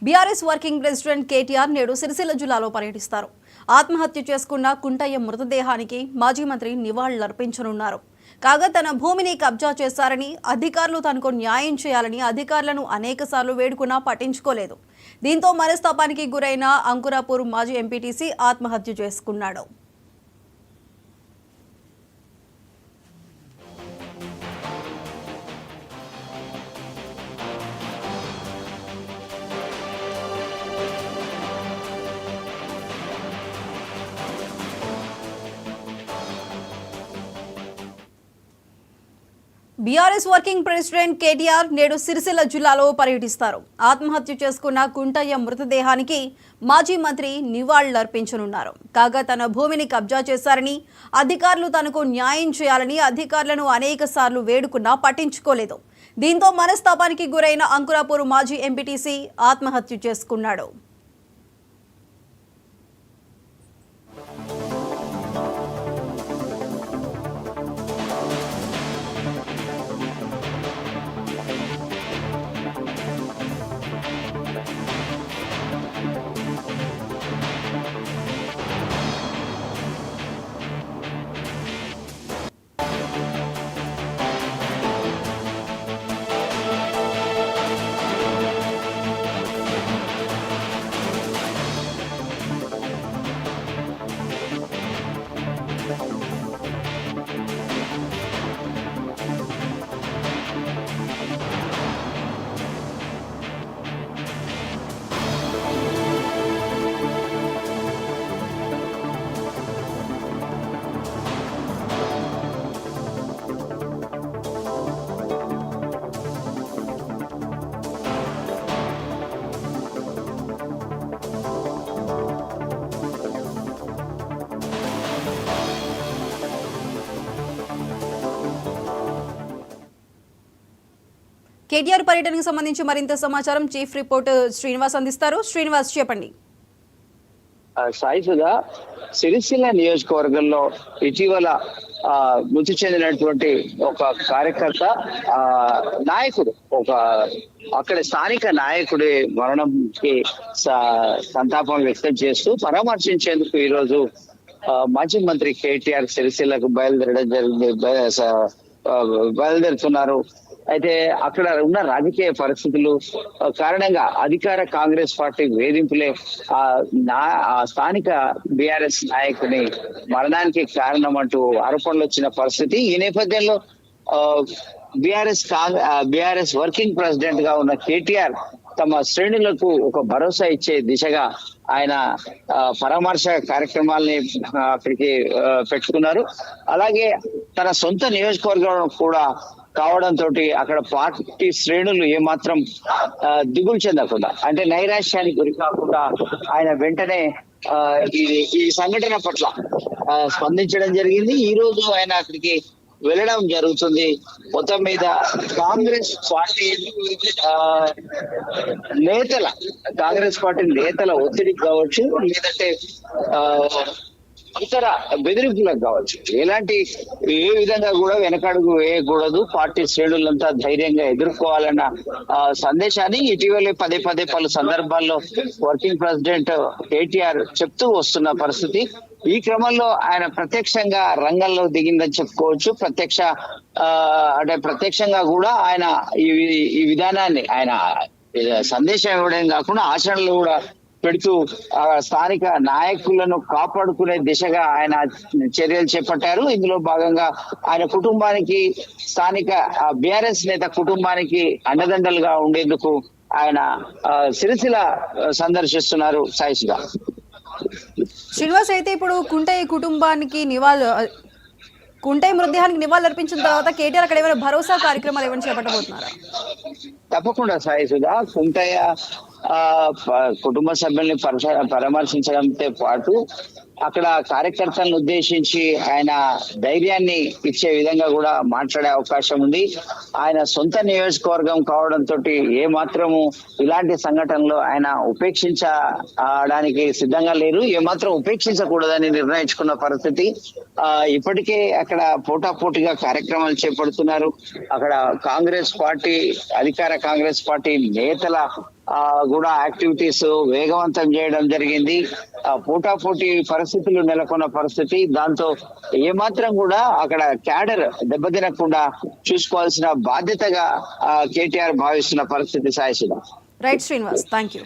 BRS working president KTR నేడు సిరిసిల్ల జిల్లాలో పర్యటిస్తారు. ఆత్మహత్య చేసుకున్న కుంటయ్య మృతదేహానికి మాజీ మంత్రి నివాళులర్పించనున్నారు. కాగా తన భూమిని కబ్జా చేశారని, అధికారులు తనకు న్యాయం చేయాలని అధికారులను అనేకసార్లు వేడుకున్నా పట్టించుకోలేదు. దీంతో మనస్తాపానికి గురైన అంకురాపూర్ మాజీ ఎంపీటీసీ ఆత్మహత్య చేసుకున్నాడు. బీఆర్ఎస్ వర్కింగ్ ప్రెసిడెంట్ కేటీఆర్ నేడు సిరిసిల్ల జిల్లాలో పర్యటిస్తారు. ఆత్మహత్య చేసుకున్న కుంటయ్య మృతదేహానికి మాజీ మంత్రి నివాళులర్పించనున్నారు. కాగా తన భూమిని కబ్జా చేశారని, అధికారులు తనకు న్యాయం చేయాలని అధికారులను అనేకసార్లు వేడుకున్నా పట్టించుకోలేదు. దీంతో మనస్తాపానికి గురైన అంకురాపూర్ మాజీ ఎంపీటీసీ ఆత్మహత్య చేసుకున్నాడు. కేటీఆర్ పర్యటనకు సంబంధించి మరింత సమాచారం చీఫ్ రిపోర్టర్ శ్రీనివాస్ అందిస్తారు. శ్రీనివాస్, చెప్పండి. సాయిసుగా సిరిసిల్ల నియోజకవర్గంలో ఇటీవల మృతి చెందినటువంటి ఒక కార్యకర్త నాయకుడు, అక్కడ స్థానిక నాయకుడి మరణంకి సంతాపం వ్యక్తం చేస్తూ పరామర్శించేందుకు ఈరోజు మాజీ మంత్రి కేటీఆర్ సిరిసిల్లకు బయలుదేరుతున్నారు. అయితే అక్కడ ఉన్న రాజకీయ పరిస్థితులు కారణంగా అధికార కాంగ్రెస్ పార్టీ వేధింపులే ఆ స్థానిక బీఆర్ఎస్ నాయకుని మరణానికి కారణం అంటూ ఆరోపణలు వచ్చిన పరిస్థితి. ఈ నేపథ్యంలో బీఆర్ఎస్ వర్కింగ్ ప్రెసిడెంట్ గా ఉన్న కేటీఆర్ తమ శ్రేణులకు ఒక భరోసా ఇచ్చే దిశగా ఆయన పరామర్శ కార్యక్రమాల్ని అక్కడికి పెట్టుకున్నారు. అలాగే తన సొంత నియోజకవర్గం కూడా కావడంతో అక్కడ పార్టీ శ్రేణులు ఏమాత్రం దిగులు చెందకుండా, అంటే నైరాశ్యానికి గురి కాకుండా ఆయన వెంటనే ఈ సంఘటన పట్ల స్పందించడం జరిగింది. ఈ రోజు ఆయన అక్కడికి వెళ్ళడం జరుగుతుంది. మొత్తం మీద కాంగ్రెస్ పార్టీ నేతల ఒత్తిడికి కావచ్చు, లేదంటే ఇతర బెదిరింపులకు కావచ్చు, ఏ విధంగా కూడా వెనకడుగు వేయకూడదు, పార్టీ శ్రేణులంతా ధైర్యంగా ఎదుర్కోవాలన్న సందేశాన్ని ఇటీవలే పదే పలు సందర్భాల్లో వర్కింగ్ ప్రెసిడెంట్ కేటీఆర్ చెప్తూ వస్తున్న పరిస్థితి. ఈ క్రమంలో ఆయన ప్రత్యక్షంగా రంగంలో దిగిందని చెప్పుకోవచ్చు. ప్రత్యక్షంగా కూడా ఆయన ఈ విధానాన్ని ఆయన సందేశం ఇవ్వడం కాకుండా ఆచరణలు కూడా పెడుతూ స్థానిక నాయకులను కాపాడుకునే దిశగా ఆయన చర్యలు చేపట్టారు. ఇందులో భాగంగా ఆయన కుటుంబానికి, స్థానిక బీఆర్ఎస్ నేత కుటుంబానికి అండదండలుగా ఉండేందుకు ఆయన సిరిసిల్ల సందర్శిస్తున్నారు. సాయిసుగా శ్రీనివాస్, అయితే ఇప్పుడు కుంటయ్య మృతదేహానికి నివాళులు అర్పించిన తర్వాత కేటీఆర్ అక్కడ ఏమైనా భరోసా కార్యక్రమాలు ఏమైనా చేపట్టబోతున్నారా? తప్పకుండా సాయిసుగా కుంటయ్య కుటుంబ సభ్యుల్ని పరామర్శించడంతో పాటు అక్కడ కార్యకర్తలను ఉద్దేశించి ఆయన ధైర్యాన్ని ఇచ్చే విధంగా కూడా మాట్లాడే అవకాశం ఉంది. ఆయన సొంత నియోజకవర్గం కావడంతో ఏ మాత్రము ఇలాంటి సంఘటనలు ఆయన ఉపేక్షించడానికి సిద్ధంగా లేరు, ఏమాత్రం ఉపేక్షించకూడదని నిర్ణయించుకున్న పరిస్థితి. ఇప్పటికే అక్కడ పోటాపోటీగా కార్యక్రమాలు చేపడుతున్నారు. అక్కడ అధికార కాంగ్రెస్ పార్టీ నేతల కూడా యాక్టివిటీస్ వేగవంతం చేయడం జరిగింది. పోటాపోటీ పరిస్థితులు నెలకొన్న పరిస్థితి, దాంతో ఏమాత్రం కూడా అక్కడ క్యాడర్ దెబ్బతినకుండా చూసుకోవాల్సిన బాధ్యతగా కేటీఆర్ భావిస్తున్న పరిస్థితి. సాయశిల. Right Srinivas, thank you.